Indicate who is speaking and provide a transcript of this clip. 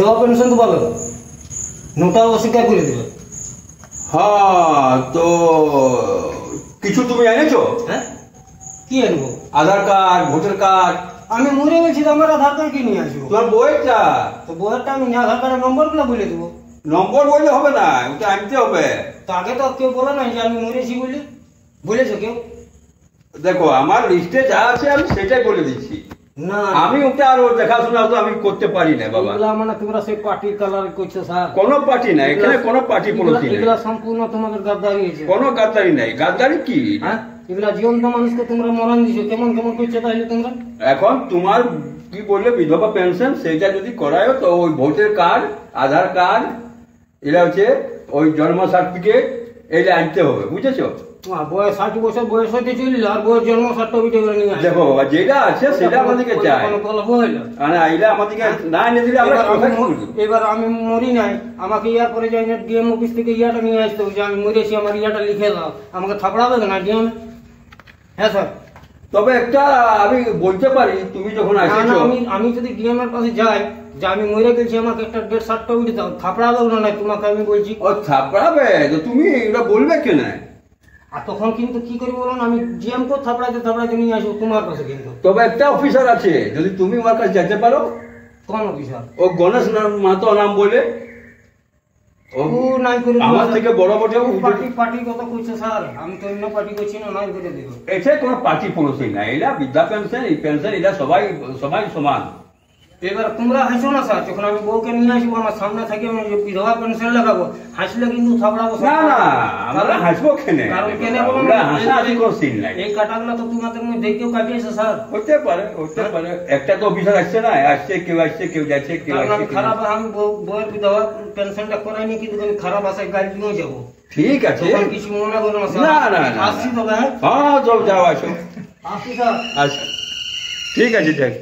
Speaker 1: বিধবা পেনশন তো পাবে, নোটা অস্বীকার করে দেবে।
Speaker 2: হ্যাঁ, তো কিছু তুমি এনেছো?
Speaker 1: হ্যাঁ, কি আনবো?
Speaker 2: আধার কার্ড, ভোটার কার্ড।
Speaker 1: আমি মরে গেছি তো আমার আধার কার্ড কি নিয়ে আসবো?
Speaker 2: তোমার বইটা?
Speaker 1: তো বইয়েরটা আমি আধার কার্ডের নম্বরগুলো বলে দেবো।
Speaker 2: নম্বর বললে হবে না, ওটা আনতে হবে।
Speaker 1: তো আগে তো কেউ বলে না যে আমি মরেছি বলে, বলেছো কেউ?
Speaker 2: দেখো আমার লিস্টে যা আছে আমি সেটাই বলে দিচ্ছি।
Speaker 1: না,
Speaker 2: আমি ওটা আর ওর দেখাশোনা তো আমি করতে পারি না বাবা।
Speaker 1: এগুলা মানে তোমরা সেই পার্টি কালার করছো স্যার।
Speaker 2: কোনো পার্টি নাই এখানে, কোনো পার্টি পলিসি নাই,
Speaker 1: এগুলা সম্পূর্ণ তোমাদের গাদ্দারি আছে।
Speaker 2: কোনো গাদ্দারি নাই। গাদ্দারি কি?
Speaker 1: হ্যাঁ, এগুলা জীবন্ত মানুষকে তোমরা মরণ দিছো, কেমন কেমন করছো তাহলে তোমরা।
Speaker 2: এখন তোমার কি বললে বিধবা পেনশন, সেটা যদি করায় তো ওই ভোটার কার্ড, আধার কার্ড, এটা হচ্ছে ওই জন্ম সার্টিফিকেট, এটা আনতে হবে, বুঝেছো?
Speaker 1: বয়স 60 বছর বয়স হতে চলল আর বয়স জন্ম সার্টিফিকেট করে নিয়ে আসো।
Speaker 2: দেখো বাবা, যেটা আছে সেটা আমাদেরকে চাই, মানে এটা আমাদেরকে না এনে দিলে আমরা কোথায় করব?
Speaker 1: এবার আমি মরি নাই, আমাকে ইয়ার পরে যাই না ডিএম অফিস থেকে ইয়াটা নিয়ে আসতে হবে যে আমি মরেছি, আমার ইয়াটা লিখে দাও, আমাকে থাপড়াবে না ডিএম? হ্যাঁ স্যার।
Speaker 2: তবে একটা আমি বলতে পারি, তুমি যখন আসছো,
Speaker 1: আমি যদি ডিএম এর কাছে যাই যে আমি মরে গেছি, আমাকে একটা ডেথ সার্টিফিকেট দাও, থাপড়াবে না? তোমাকে আমি বলছি
Speaker 2: ও থাপড়াবে তো তুমি এটা বলবে কেন?
Speaker 1: আর তখন কিন্তু কি করি বলো না, আমি জিএম কো থাপড়াইতে নিয়ে আসবো তোমার কাছে। কিন্তু
Speaker 2: তবে একটা অফিসার আছে, যদি তুমি আমার কাছে যেতে পারো।
Speaker 1: কোন অফিসার?
Speaker 2: ও গণেশ মাতো নাম বলে,
Speaker 1: ও নাই করে
Speaker 2: আমার থেকে বড় বড়
Speaker 1: পার্টি কথা কইছে স্যার, আমি তো অন্য পার্টি করছি না, নাই করে দেব।
Speaker 2: এটা কোনো পার্টি পলিসি না, এটা বৃদ্ধা পেনশন, এই পেনশন এটা সবাই সবাই সমান।
Speaker 1: এবার তোমরা হাসো না স্যার, যখন আমি বউকে নিয়ে আসবো আমার সামনে থেকে আমি বিধবা পেনশন লাগাবো, হাসলে কিন্তু থাপড়াবো।
Speaker 2: না না, আমরা হাসবো কেন? আমরা হাসাহাসি কোনো সিন নাই।
Speaker 1: এই কাটাগুলো তো তোমাদের মধ্যে কেউ কাটিয়েছে স্যার।
Speaker 2: হতে পারে, হতে পারে। একটা তো অফিসার আসছে না, আসছে কেউ যাচ্ছে কেউ আসছে।
Speaker 1: খারাপ, আমি বউয়ের বিধবা পেনশনটা করাইনি কিন্তু আমি খারাপ আশায় গাড়ি নিয়ে যাবো।
Speaker 2: ঠিক আছে,
Speaker 1: কিছু মনে করো না
Speaker 2: না না না,
Speaker 1: আসছি তবে।
Speaker 2: হ্যাঁ যাও আসো,
Speaker 1: আসছি স্যার।
Speaker 2: আচ্ছা ঠিক আছে, ঠিক।